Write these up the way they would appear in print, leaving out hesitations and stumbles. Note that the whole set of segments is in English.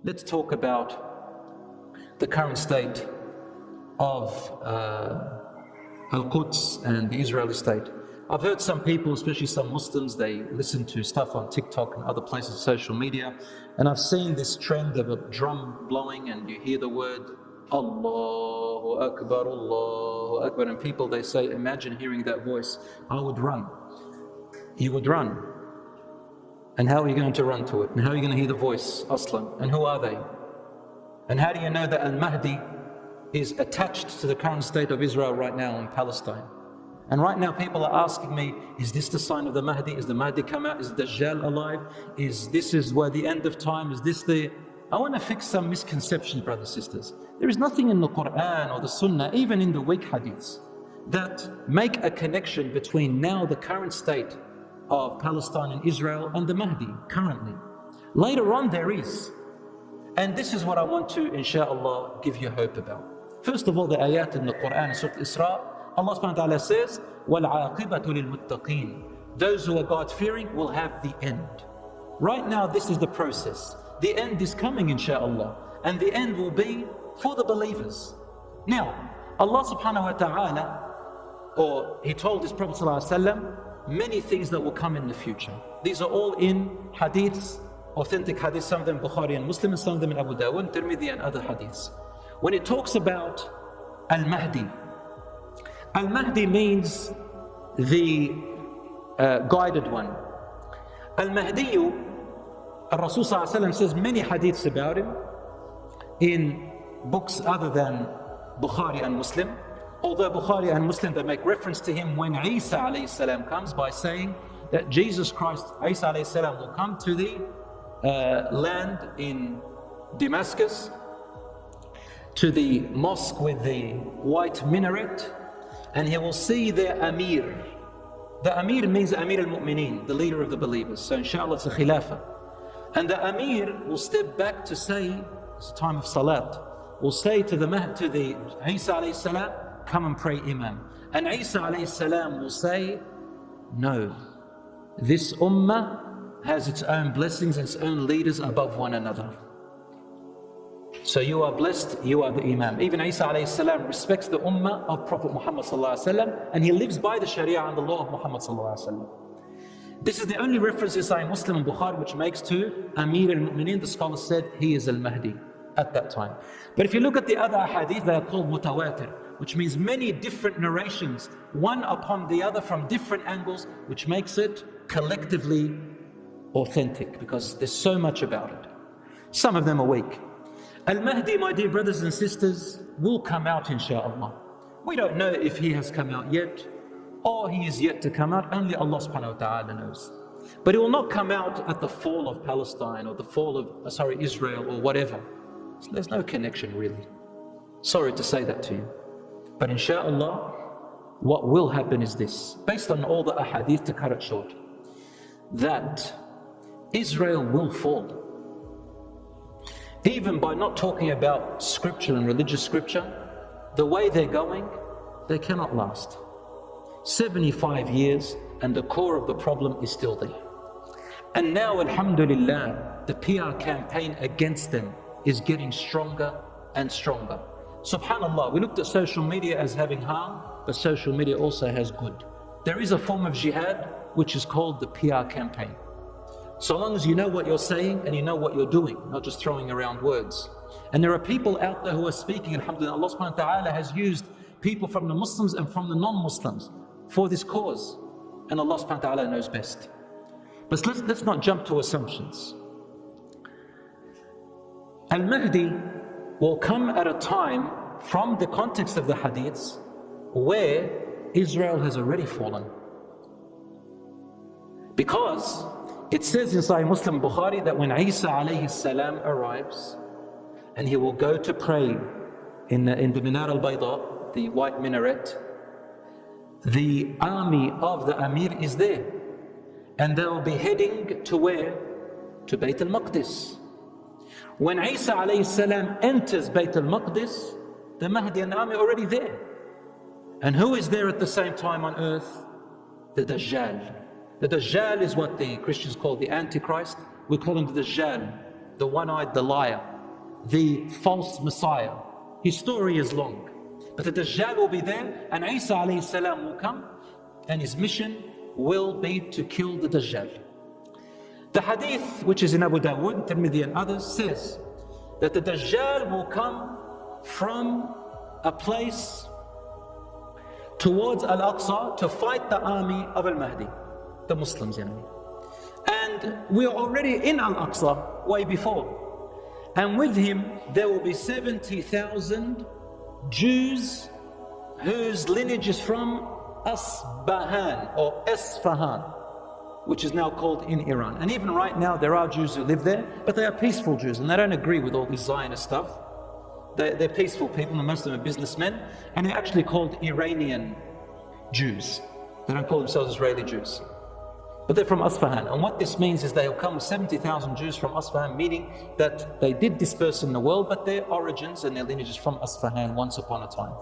let's talk about the current state of Al-Quds and the Israeli state. I've heard some people, especially some Muslims, they listen to stuff on TikTok and other places, social media, and I've seen this trend of a drum blowing and you hear the word Allahu Akbar, Allahu Akbar, and people, they say, imagine hearing that voice. I would run. You would run. And how are you going to run to it? And how are you going to hear the voice, Aslan? And who are they? And how do you know that Al-Mahdi is attached to the current state of Israel right now in Palestine? And right now people are asking me, is this the sign of the Mahdi? Is the Mahdi come out? Is Dajjal alive? Is where the end of time? Is this the... I want to fix some misconceptions, brothers and sisters. There is nothing in the Qur'an or the Sunnah, even in the weak hadiths, that make a connection between now the current state of Palestine and Israel and the Mahdi currently. Later on there is. And this is what I want to, inshaAllah, give you hope about. First of all, the ayat in the Qur'an in Surah Isra, Allah subhanahu wa ta'ala says, وَالْعَاقِبَةُ لِلْمُتَّقِينَ. Those who are God-fearing will have the end. Right now, this is the process. The end is coming, inshaAllah. And the end will be for the believers. Now, Allah subhanahu wa ta'ala, or He told His Prophet sallallahu alaihi wasallam, many things that will come in the future. These are all in hadiths, authentic hadiths, some of them Bukhari and Muslim, and some of them in Abu Dawud, Tirmidhi and other hadiths. When it talks about Al-Mahdi, Al-Mahdi means the guided one. Al-Mahdi, Al-Rasul sallallahu alaihi wasallam says many hadiths about him in books other than Bukhari and Muslim. Although Bukhari and Muslim, they make reference to him when Isa alayhi salam comes by saying that Jesus Christ, Isa alayhi salam, will come to the land in Damascus, to the mosque with the white minaret, and he will see their Amir. The Amir means Amir al-Mu'mineen, the leader of the believers. So inshallah it's a khilafah. And the Amir will step back to say, it's a time of salat, will say to the Isa alayhi salam, come and pray Imam. And Isa alayhi salam will say, no, this ummah has its own blessings and its own leaders above one another. So you are blessed, you are the Imam. Even Isa alayhi salam respects the ummah of Prophet Muhammad sallallahu alaihi wasallam, and he lives by the Sharia and the law of Muhammad sallallahu alaihi wasallam. This is the only reference in Sahih Muslim and Bukhari which makes to Amir al-Mu'mineen. The scholars said he is al-Mahdi at that time. But if you look at the other hadith, they are called mutawatir, which means many different narrations, one upon the other from different angles, which makes it collectively authentic, because there's so much about it. Some of them are weak. Al-Mahdi, my dear brothers and sisters, will come out inshaAllah. We don't know if he has come out yet, or he is yet to come out. Only Allah subhanahu wa ta'ala knows. But he will not come out at the fall of Palestine or the fall of, Israel or whatever. There's no connection really. Sorry to say that to you. But inshaAllah, what will happen is this, based on all the ahadith, to cut it short, that Israel will fall. Even by not talking about scripture and religious scripture, the way they're going, they cannot last. 75 years and the core of the problem is still there. And now, alhamdulillah, the PR campaign against them is getting stronger and stronger. Subhanallah, we looked at social media as having harm, but social media also has good. There is a form of jihad which is called the PR campaign. So long as you know what you're saying and you know what you're doing, not just throwing around words. And there are people out there who are speaking, alhamdulillah, Allah subhanahu wa ta'ala has used people from the Muslims and from the non-Muslims for this cause. And Allah subhanahu wa ta'ala knows best. But let's not jump to assumptions. Al-Mahdi will come at a time, from the context of the hadiths, where Israel has already fallen. Because it says in Sahih Muslim Bukhari that when Isa alayhi salam arrives, and he will go to pray in the Minar al-Bayda, the white minaret, the army of the Amir is there. And they will be heading to where? To Bayt al-Maqdis. When Isa alayhi salam enters Bayt al-Maqdis, the Mahdi and the army are already there. And who is there at the same time on earth? The Dajjal. The Dajjal is what the Christians call the Antichrist. We call him the Dajjal. the one-eyed, the liar, the false Messiah. His story is long. But the Dajjal will be there, and Isa alayhi salam will come, and his mission will be to kill the Dajjal. The hadith, which is in Abu Dawood, Tirmidhi and others, says that the Dajjal will come from a place towards Al-Aqsa to fight the army of Al-Mahdi, the Muslims, And we are already in Al-Aqsa way before. And with him, there will be 70,000 Jews whose lineage is from Asbahan or Esfahan, which is now called in Iran. And even right now, there are Jews who live there, but they are peaceful Jews, and they don't agree with all this Zionist stuff. They're peaceful people, and most of them are businessmen, and they're actually called Iranian Jews. They don't call themselves Israeli Jews. But they're from Asfahan. And what this means is they'll come with 70,000 Jews from Asfahan, meaning that they did disperse in the world, but their origins and their lineage is from Asfahan once upon a time.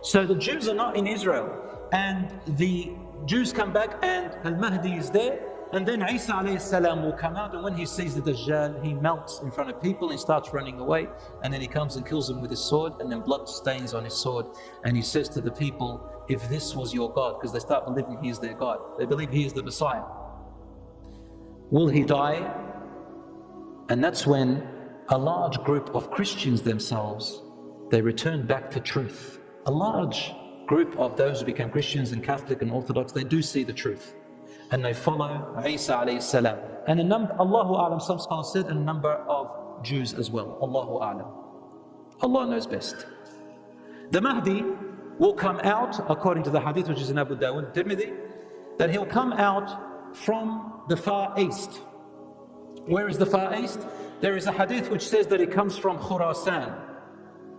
So the Jews are not in Israel, and the Jews come back, and Al-Mahdi is there, and then Isa alayhi salam will come out, and when he sees the Dajjal, he melts in front of people, and he starts running away, and then he comes and kills them with his sword, and then blood stains on his sword, and he says to the people, if this was your God, because they start believing he is their God, they believe he is the Messiah, will he die? And that's when a large group of Christians themselves, they return back to truth. A large group of those who became Christians and Catholic and Orthodox, they do see the truth, and they follow Isa alayhi salam. And a number, Allahu A'lam, some scholars said, a number of Jews as well. Allahu A'lam. Allah knows best. The Mahdi will come out, according to the hadith which is in Abu Dawood, Tirmidhi, that he'll come out from the Far East. Where is the Far East? There is a hadith which says that it comes from Khurasan,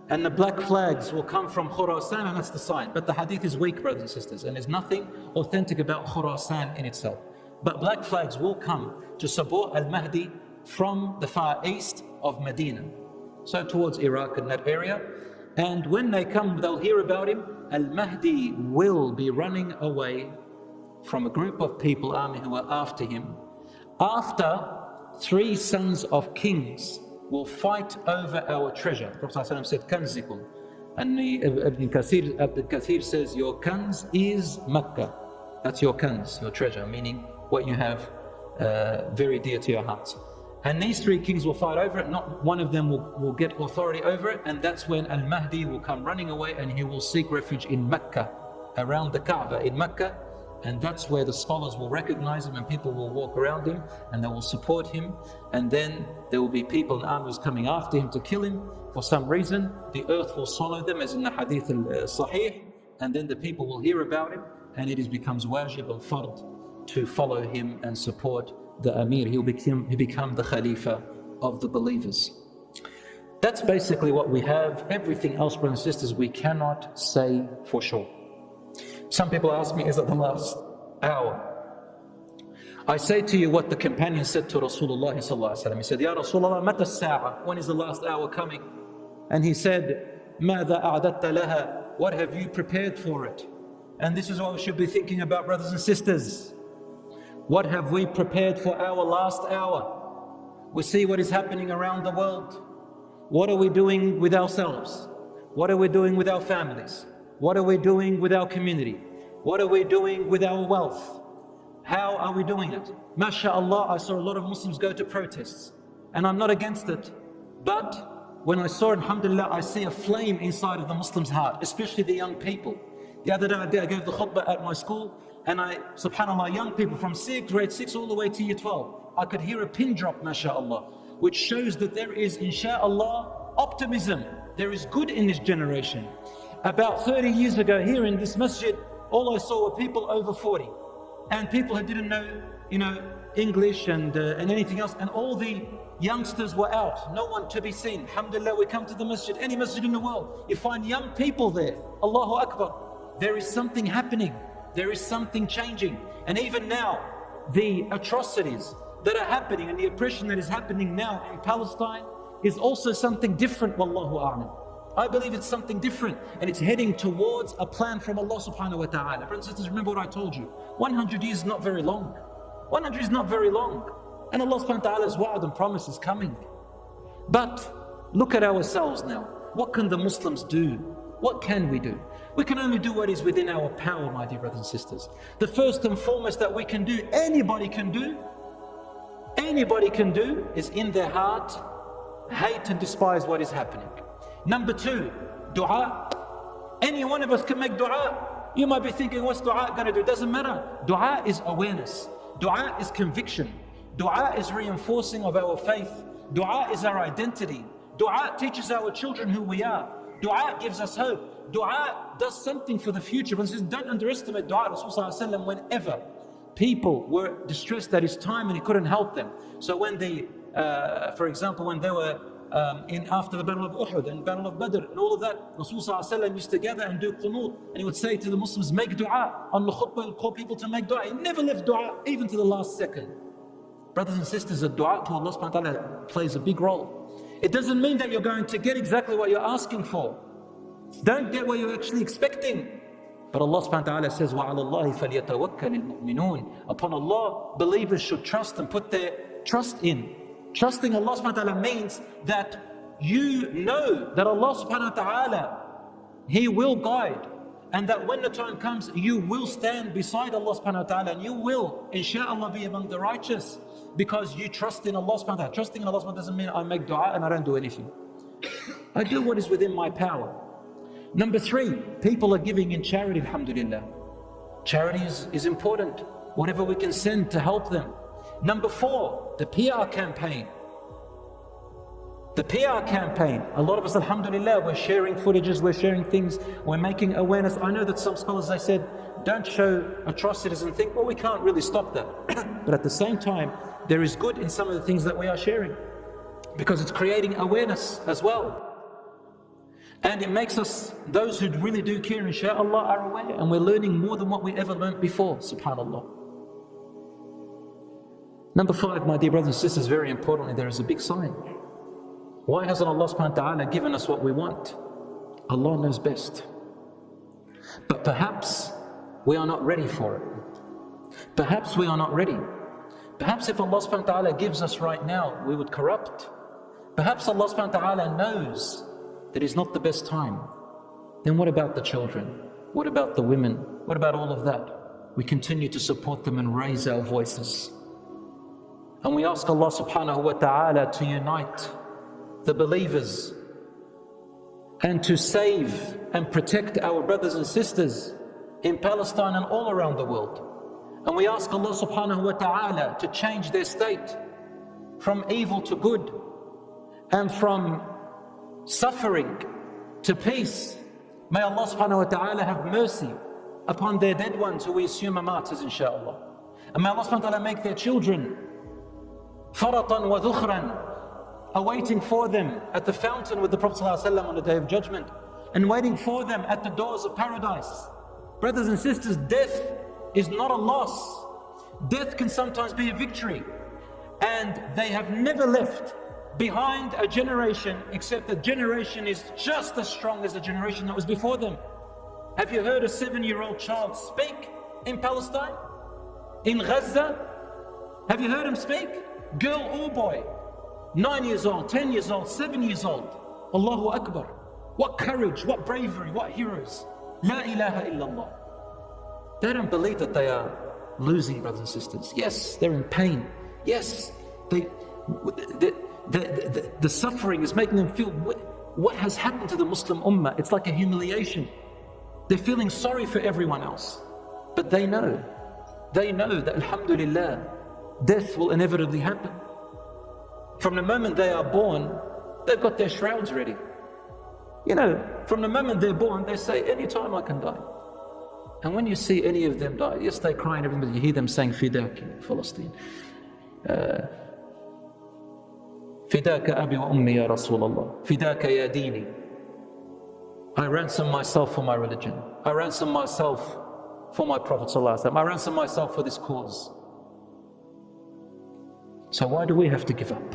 and the black flags will come from Khurasan, and that's the sign. But the hadith is weak, brothers and sisters, and there's nothing authentic about Khurasan in itself. But black flags will come to support Al-Mahdi from the Far East of Medina, so towards Iraq and that area. And when they come, they'll hear about him. Al-Mahdi will be running away from a group of people, army, who are after him. After 3 sons of kings will fight over our treasure. The Prophet ﷺ said, Kanzikum. And Ibn Kathir says, your kanz is Makkah. That's your kanz, your treasure, meaning what you have very dear to your hearts. And these 3 kings will fight over it. Not one of them will get authority over it. And that's when Al-Mahdi will come running away, and he will seek refuge in Mecca, around the Kaaba in Mecca. And that's where the scholars will recognize him, and people will walk around him, and they will support him. And then there will be people and armies coming after him to kill him. For some reason, the earth will swallow them, as in the hadith al-Sahih. And then the people will hear about him, and it becomes wajib and fard to follow him and support the Amir. He'll become the Khalifa of the believers. That's basically what we have. Everything else, brothers and sisters, we cannot say for sure. Some people ask me, is it the last hour? I say to you what the companion said to Rasulullah sallallahu alaihi wasallam. He said, Ya Rasulullah, mata as-sa'a? When is the last hour coming? And he said, ماذا أعددت لها? What have you prepared for it? And this is what we should be thinking about, brothers and sisters. What have we prepared for our last hour? We see what is happening around the world. What are we doing with ourselves? What are we doing with our families? What are we doing with our community? What are we doing with our wealth? How are we doing it? MashaAllah, I saw a lot of Muslims go to protests, and I'm not against it. But when I saw it, alhamdulillah, I see a flame inside of the Muslim's heart, especially the young people. The other day I gave the khutbah at my school, and subhanAllah, young people from grade 6 all the way to year 12, I could hear a pin drop, MashaAllah, which shows that there is, insha'Allah, optimism. There is good in this generation. About 30 years ago here in this masjid, all I saw were people over 40, and people who didn't know, English and anything else, and all the youngsters were out, no one to be seen. Alhamdulillah, we come to the masjid, any masjid in the world, you find young people there. Allahu Akbar. There is something happening. There is something changing. And even now, the atrocities that are happening and the oppression that is happening now in Palestine is also something different, wallahu a'lam. I believe it's something different, and it's heading towards a plan from Allah subhanahu wa ta'ala. Brothers and sisters, remember what I told you. 100 years is not very long. 100 is not very long. And Allah subhanahu wa ta'ala's wa'ad and promise is coming. But look at ourselves now. What can the Muslims do? What can we do? We can only do what is within our power, my dear brothers and sisters. The first and foremost that we can do, anybody can do, is in their heart, hate and despise what is happening. Number two, dua. Any one of us can make dua. You might be thinking, what's dua going to do? It doesn't matter. Dua is awareness. Dua is conviction. Dua is reinforcing of our faith. Dua is our identity. Dua teaches our children who we are. Dua gives us hope. Dua does something for the future. But don't underestimate dua. Rasulullah, whenever people were distressed at his time and he couldn't help them. So when they, for example, when they were after the Battle of Uhud and Battle of Badr and all of that, Rasulullah used to gather and do qunut, and he would say to the Muslims, make dua. On the khutbah, he'd call people to make dua. He never left dua, even to the last second. Brothers and sisters, the dua to Allah subhanahu wa ta'ala plays a big role. It doesn't mean that you're going to get exactly what you're asking for. Don't get what you're actually expecting. But Allah subhanahu wa ta'ala says, وَعَلَى اللَّهِ فَلْيَتَوَكَّلِ الْمُؤْمِنُونَ. Upon Allah, believers should trust and put their trust in. Trusting Allah subhanahu wa ta'ala means that you know that Allah subhanahu wa ta'ala, He will guide. And that when the time comes, you will stand beside Allah subhanahu wa ta'ala and you will, inshaAllah, be among the righteous. Because you trust in Allah subhanahu wa ta'ala. Trusting in Allah subhanahu wa ta'ala doesn't mean I make dua and I don't do anything. I do what is within my power. Number three, people are giving in charity, alhamdulillah. Charity is important. Whatever we can send to help them. Number four, the PR campaign. The PR campaign. A lot of us, alhamdulillah, we're sharing footages, we're sharing things, we're making awareness. I know that some scholars, they said, don't show atrocities and think, well, we can't really stop that. But at the same time, there is good in some of the things that we are sharing, because it's creating awareness as well. And it makes us, those who really do care, inshaAllah, are aware, and we're learning more than what we ever learned before, subhanAllah. Number five, my dear brothers and sisters, very importantly, there is a big sign. Why hasn't Allah subhanahu wa ta'ala given us what we want? Allah knows best. But perhaps we are not ready for it. Perhaps we are not ready. Perhaps if Allah subhanahu wa ta'ala gives us right now, we would corrupt. Perhaps Allah subhanahu wa ta'ala knows that it's not the best time. Then what about the children? What about the women? What about all of that? We continue to support them and raise our voices. And we ask Allah subhanahu wa ta'ala to unite the believers and to save and protect our brothers and sisters in Palestine and all around the world. And we ask Allah subhanahu wa ta'ala to change their state from evil to good and from suffering to peace. May Allah subhanahu wa ta'ala have mercy upon their dead ones who we assume are martyrs, inshaAllah. And may Allah subhanahu wa ta'ala make their children faratan wa dhukhran, awaiting for them at the fountain with the Prophet ﷺ on the Day of Judgment, and waiting for them at the doors of paradise. Brothers and sisters, death is not a loss. Death can sometimes be a victory. And they have never left behind a generation, except the generation is just as strong as the generation that was before them. Have you heard a 7-year-old child speak in Palestine? In Gaza? Have you heard him speak? Girl or boy? 9 years old, 10 years old, 7 years old. Allahu Akbar. What courage, what bravery, what heroes. La ilaha illallah. They don't believe that they are losing, brothers and sisters. Yes, they're in pain. Yes, the suffering is making them feel what has happened to the Muslim Ummah. It's like a humiliation. They're feeling sorry for everyone else. But they know that alhamdulillah, death will inevitably happen. From the moment they are born, they've got their shrouds ready. You know, from the moment they're born, they say, anytime I can die. And when you see any of them die, yes, they cry and everybody, you hear them saying, Fidak, Palestine. Fidaka abi wa ummi ya Rasulullah. Fidaka ya dini. I ransom myself for my religion. I ransom myself for my Prophet sallallahu alaihi wasallam. I ransom myself for this cause. So why do we have to give up?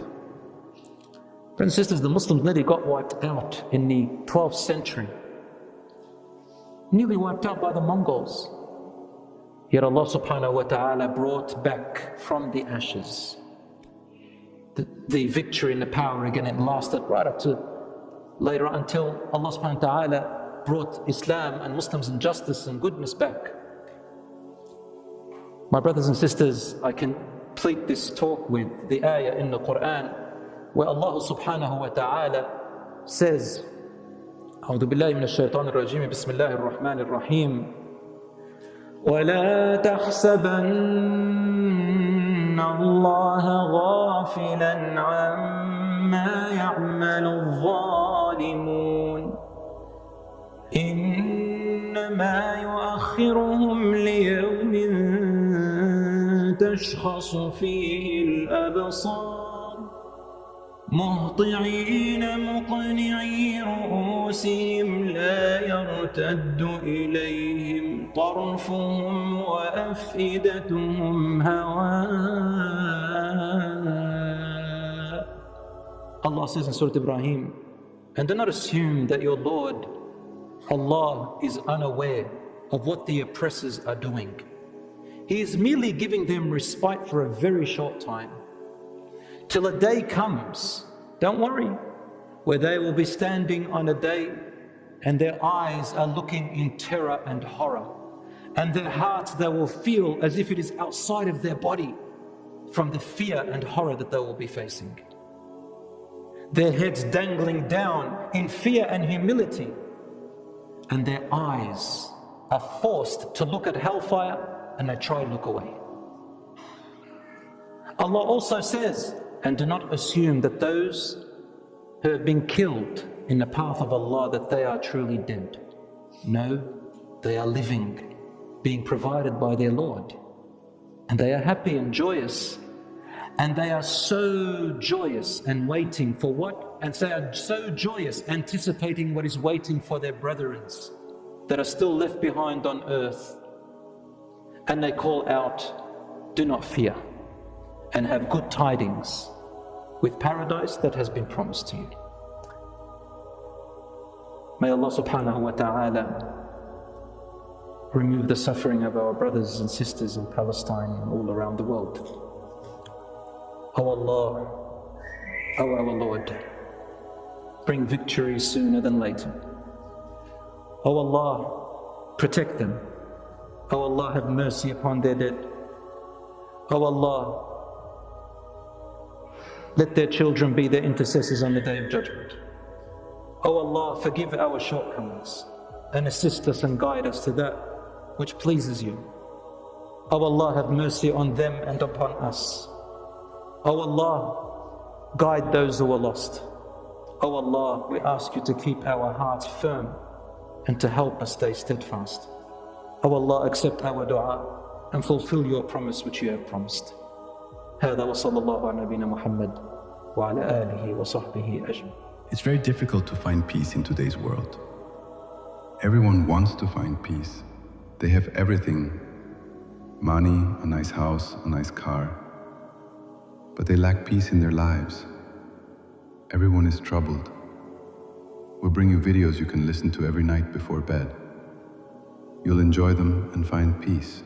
Brothers and sisters, the Muslims nearly got wiped out in the 12th century. Nearly wiped out by the Mongols. Yet Allah subhanahu wa ta'ala brought back from the ashes the victory and the power again. It lasted right up to later on, until Allah subhanahu wa ta'ala brought Islam and Muslims and justice and goodness back. My brothers and sisters, I complete this talk with the ayah in the Qur'an where Allah subhanahu wa ta'ala says, أعوذ بالله من الشيطان الرجيم بسم الله الرحمن الرحيم ولا تحسبن الله غافلا عما يعمل الظالمون إنما يؤخرهم ليوم تشخص فيه الأبصار مهطعين مقنعي رؤوسهم لا يرتد إليهم طرفهم وأفئدتهم هواء. Allah says in Surah Ibrahim, and do not assume that your Lord Allah is unaware of what the oppressors are doing. He is merely giving them respite for a very short time, till a day comes, don't worry, where they will be standing on a day and their eyes are looking in terror and horror, and their hearts they will feel as if it is outside of their body from the fear and horror that they will be facing. Their heads dangling down in fear and humility, and their eyes are forced to look at hellfire and they try to look away. Allah also says, and do not assume that those who have been killed in the path of Allah, that they are truly dead. No, they are living, being provided by their Lord. And they are happy and joyous. And they are so joyous and waiting for what? And they are so joyous, anticipating what is waiting for their brethren that are still left behind on earth. And they call out, do not fear, and have good tidings with paradise that has been promised to you. May Allah subhanahu wa ta'ala remove the suffering of our brothers and sisters in Palestine and all around the world. O Allah, O our Lord, bring victory sooner than later. O Allah, protect them. O Allah, have mercy upon their dead. O Allah, let their children be their intercessors on the Day of Judgment. O Allah, forgive our shortcomings and assist us and guide us to that which pleases you. O Allah, have mercy on them and upon us. O Allah, guide those who are lost. O Allah, we ask you to keep our hearts firm and to help us stay steadfast. O Allah, accept our dua and fulfill your promise which you have promised. هذا وصلى الله على نبينا محمد وعلى آله وصحبه أجمعين. It's very difficult to find peace in today's world. Everyone wants to find peace. They have everything: money, a nice house, a nice car. But they lack peace in their lives. Everyone is troubled. We'll bring you videos you can listen to every night before bed. You'll enjoy them and find peace.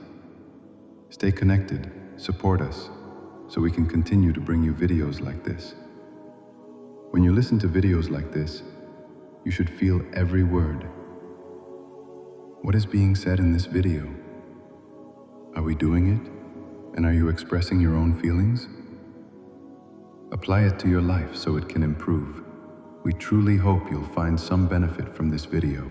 Stay connected, support us, so we can continue to bring you videos like this. When you listen to videos like this, you should feel every word. What is being said in this video? Are we doing it? And are you expressing your own feelings? Apply it to your life so it can improve. We truly hope you'll find some benefit from this video.